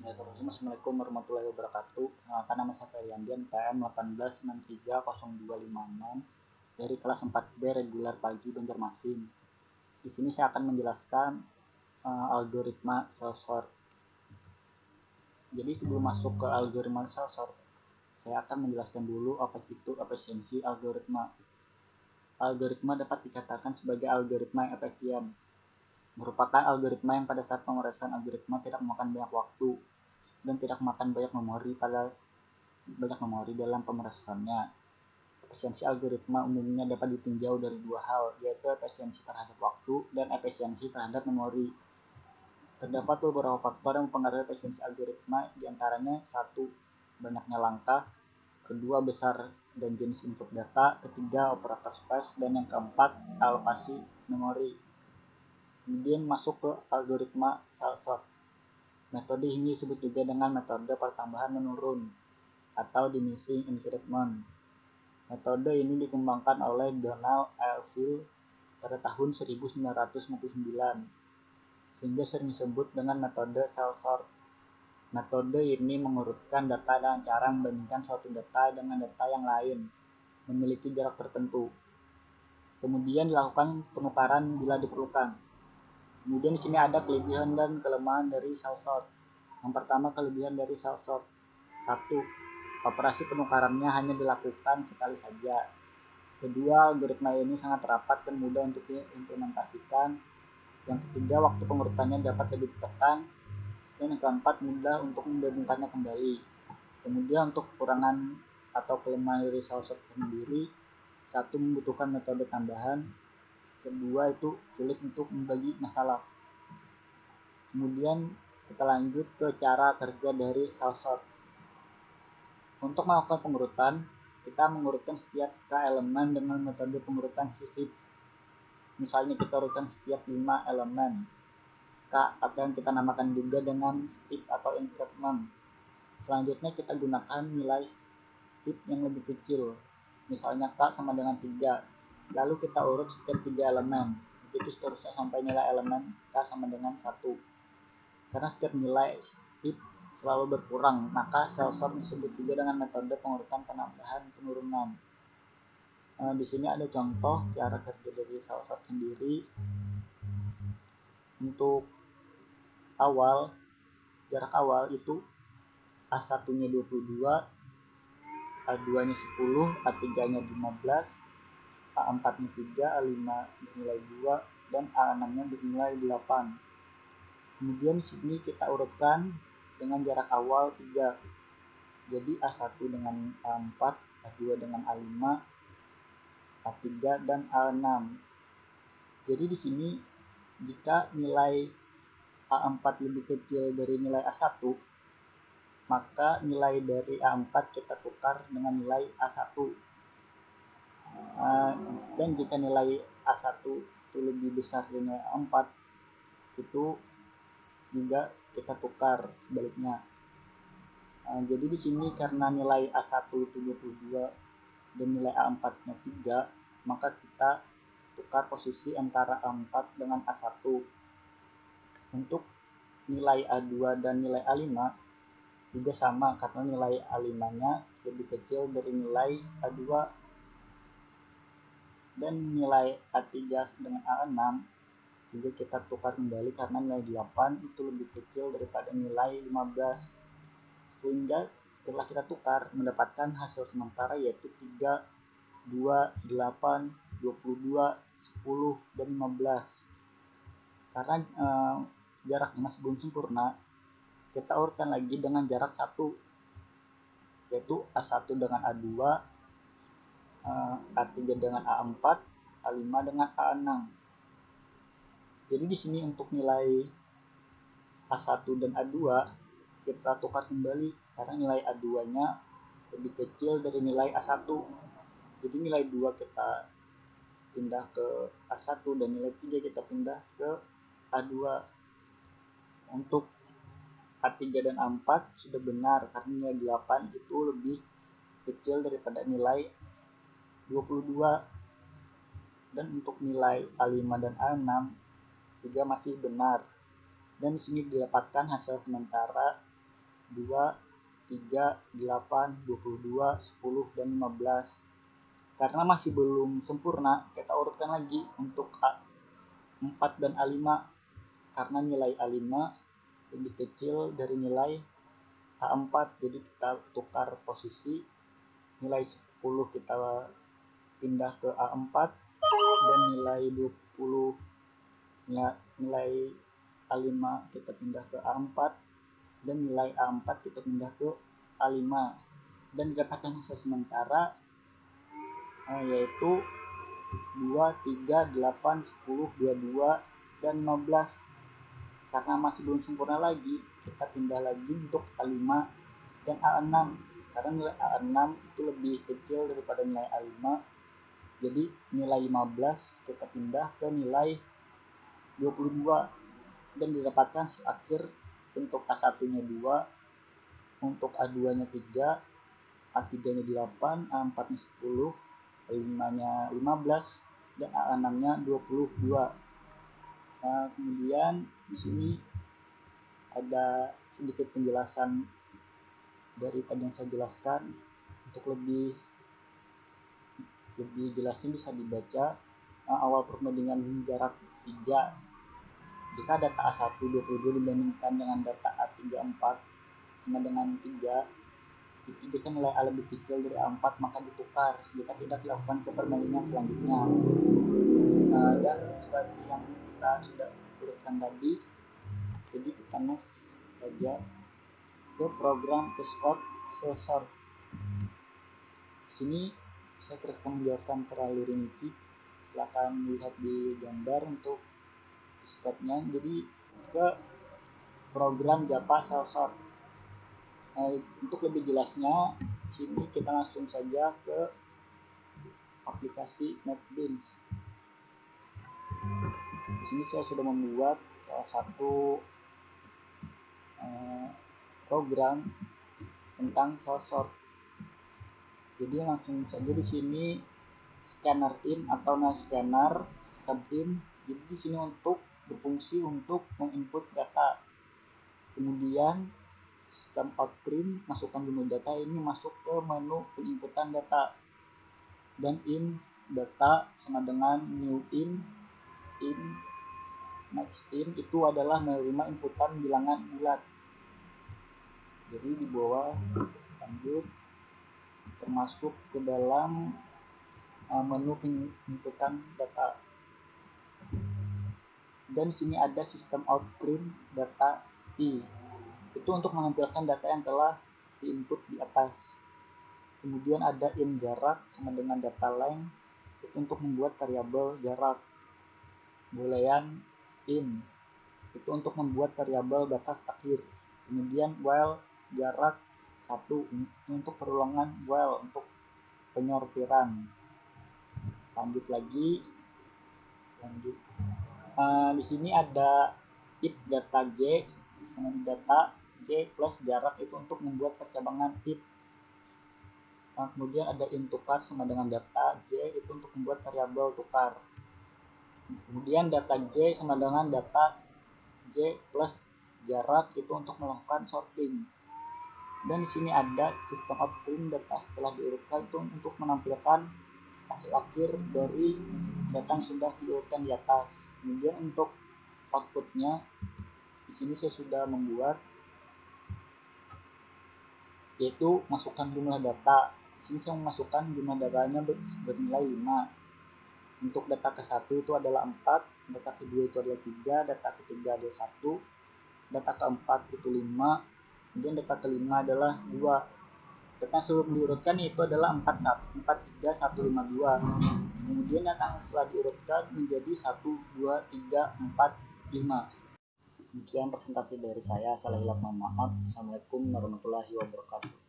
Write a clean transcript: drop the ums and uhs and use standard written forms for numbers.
Bismillahirrahmanirrahim. Assalamualaikum warahmatullahi wabarakatuh. Perkenalkan, nama saya Feriandian, PM 18630256 dari kelas 4B reguler pagi Banjarmasin. Di sini saya akan menjelaskan algoritma cell sort. Jadi sebelum masuk ke algoritma cell sort, saya akan menjelaskan dulu apa itu efisiensi algoritma. Algoritma dapat dikatakan sebagai algoritma yang efisien. Merupakan algoritma yang pada saat pemrosesan algoritma tidak memakan banyak waktu dan tidak memakan banyak memori dalam pemrosesannya. Efisiensi algoritma umumnya dapat ditinjau dari dua hal, yaitu efisiensi terhadap waktu dan efisiensi terhadap memori. Terdapat beberapa faktor yang mempengaruhi efisiensi algoritma, diantaranya: 1. Banyaknya langkah, kedua, besar dan jenis input data, ketiga, operator space, dan yang keempat, alokasi memori. Kemudian masuk ke algoritma cell sort. Metode ini disebut juga dengan metode pertambahan menurun atau diminishing increment. Metode ini dikembangkan oleh Donald L. Searle pada tahun 1999, sehingga sering disebut dengan metode cell sort. Metode ini mengurutkan data dengan cara membandingkan suatu data dengan data yang lain, memiliki jarak tertentu. Kemudian dilakukan penukaran bila diperlukan. Kemudian di sini ada kelebihan dan kelemahan dari cell sort. Yang pertama, kelebihan dari cell sort. 1. Operasi penukarannya hanya dilakukan sekali saja. Kedua, algoritma ini sangat rapat dan mudah untuk diimplementasikan. Yang ketiga, waktu pengurutannya dapat lebih ditekan. Dan yang keempat, mudah untuk menggabungkannya kembali. Kemudian untuk kekurangan atau kelemahan dari cell sort sendiri: 1. Membutuhkan metode tambahan. Kedua, itu sulit untuk membagi masalah. Kemudian kita lanjut ke cara kerja dari cell sort. Untuk melakukan pengurutan, kita mengurutkan setiap k elemen dengan metode pengurutan sisip. Misalnya kita urutkan setiap 5 elemen k, atau yang kita namakan juga dengan step atau increment. Selanjutnya kita gunakan nilai step yang lebih kecil, misalnya k sama dengan 3. Lalu kita urut setiap 3 elemen, begitu seterusnya sampai nilai elemen k sama dengan 1. Karena setiap nilai step selalu berkurang, maka cell sort disebut juga dengan metode pengurutan penambahan penurunan. Di sini ada contoh cara kerja dari cell sort sendiri. Untuk jarak awal itu A1-nya 22, A2-nya 10, A3-nya 15, A4-nya 3, A5 bernilai 2, dan A6-nya bernilai 8. Kemudian di sini kita urutkan dengan jarak awal 3. Jadi A1 dengan A4, A2 dengan A5, A3 dan A6. Jadi di sini jika nilai A4 lebih kecil dari nilai A1, maka nilai dari A4 kita tukar dengan nilai A1. Dan jika nilai A1 itu lebih besar dari nilai A4, itu juga kita tukar sebaliknya. Jadi di sini karena nilai A1 itu 22 dan nilai A4-nya 3, maka kita tukar posisi antara A4 dengan A1. Untuk nilai A2 dan nilai A5 juga sama, karena nilai A5-nya lebih kecil dari nilai A2, dan nilai A3 dengan A6 juga kita tukar kembali karena nilai 8 itu lebih kecil daripada nilai 15, sehingga setelah kita tukar mendapatkan hasil sementara yaitu 3, 2, 8, 22, 10, dan 15. Karena jaraknya masih belum sempurna, kita urutkan lagi dengan jarak 1, yaitu A1 dengan A2, A3 dengan A4, A5 dengan A6. Jadi di sini untuk nilai A1 dan A2 kita tukar kembali karena nilai A2-nya lebih kecil dari nilai A1. Jadi nilai 2 kita pindah ke A1 dan nilai 3 kita pindah ke A2. Untuk A3 dan A4 sudah benar karena nilai 8 itu lebih kecil daripada nilai 22. Dan untuk nilai A5 dan A6 juga masih benar. Dan di sini didapatkan hasil sementara 2, 3, 8, 22, 10, dan 15. Karena masih belum sempurna, kita urutkan lagi untuk A4 dan A5, karena nilai A5 lebih kecil dari nilai A4, jadi kita tukar posisi, nilai 10 kita pindah ke A4 dan nilai 20 nilai A5 kita pindah ke A4 dan nilai A4 kita pindah ke A5 dan dikatakan hasil sementara yaitu 2, 3, 8, 10, 22, dan 15. Karena masih belum sempurna lagi, kita pindah lagi untuk A5 dan A6, karena nilai A6 itu lebih kecil daripada nilai A5, jadi nilai 15 kita pindah ke nilai 22 dan didapatkan hasil akhir untuk A1 nya 2, untuk A2 nya 3, A3 nya 8, A4 nya 10, A5 nya 15, dan A6 nya 22. Nah, kemudian di sini ada sedikit penjelasan dari tadi yang saya jelaskan. Untuk lebih jelasnya bisa dibaca awal perbandingan jarak 3. Jika data A1 22 dibandingkan dengan data A3 4 sama dengan 3, jika nilai A lebih kecil dari A4 maka ditukar jika tidak dilakukan ke perbandingan selanjutnya. Dan seperti yang kita sudah urutkan tadi, jadi kita next saja ke program sort. Di sini saya terus menjelaskan terlalu rinci, silakan lihat di gambar untuk stepnya. Jadi ke program Java sort. Untuk lebih jelasnya, sini kita langsung saja ke aplikasi NetBeans. Di sini saya sudah membuat salah satu program tentang sort. Jadi langsung saja di sini scanner in atau scanner system in. Jadi di sini untuk berfungsi untuk menginput data. Kemudian sistem out print, masukkan jumlah data ini masuk ke menu penginputan data. Dan in data sama dengan new in, next in itu adalah menerima inputan bilangan bulat. Jadi di bawah lanjut termasuk ke dalam menu penginputan data. Dan di sini ada sistem out print data i. Itu untuk menampilkan data yang telah diinput di atas. Kemudian ada in jarak sama dengan data length, itu untuk membuat variabel jarak. Boolean in itu untuk membuat variabel batas akhir. Kemudian while jarak 1 untuk perulangan while untuk penyortiran. Lanjut. Di sini ada if data j dengan data j plus jarak itu untuk membuat percabangan if. Kemudian ada in tukar sama dengan data j itu untuk membuat variabel tukar. Kemudian data j sama dengan data j plus jarak itu untuk melakukan sorting. Dan di sini ada sistem out print data setelah diurutkan itu untuk menampilkan hasil akhir dari data yang sudah diurutkan di atas. Kemudian untuk outputnya di sini saya sudah membuat, yaitu masukkan jumlah data. Di sini saya memasukkan jumlah datanya bernilai 5. Untuk data ke-1 itu adalah 4, data kedua itu adalah 3, data ketiga adalah 1, data keempat itu 5, kemudian data kelima adalah 2. Data sebelum diurutkan itu adalah 4, 3, 1, 5, 2. Kemudian data setelah diurutkan menjadi 1, 2, 3, 4, 5. Demikian presentasi dari saya. Salah hilap mohon maaf. Assalamualaikum warahmatullahi wabarakatuh.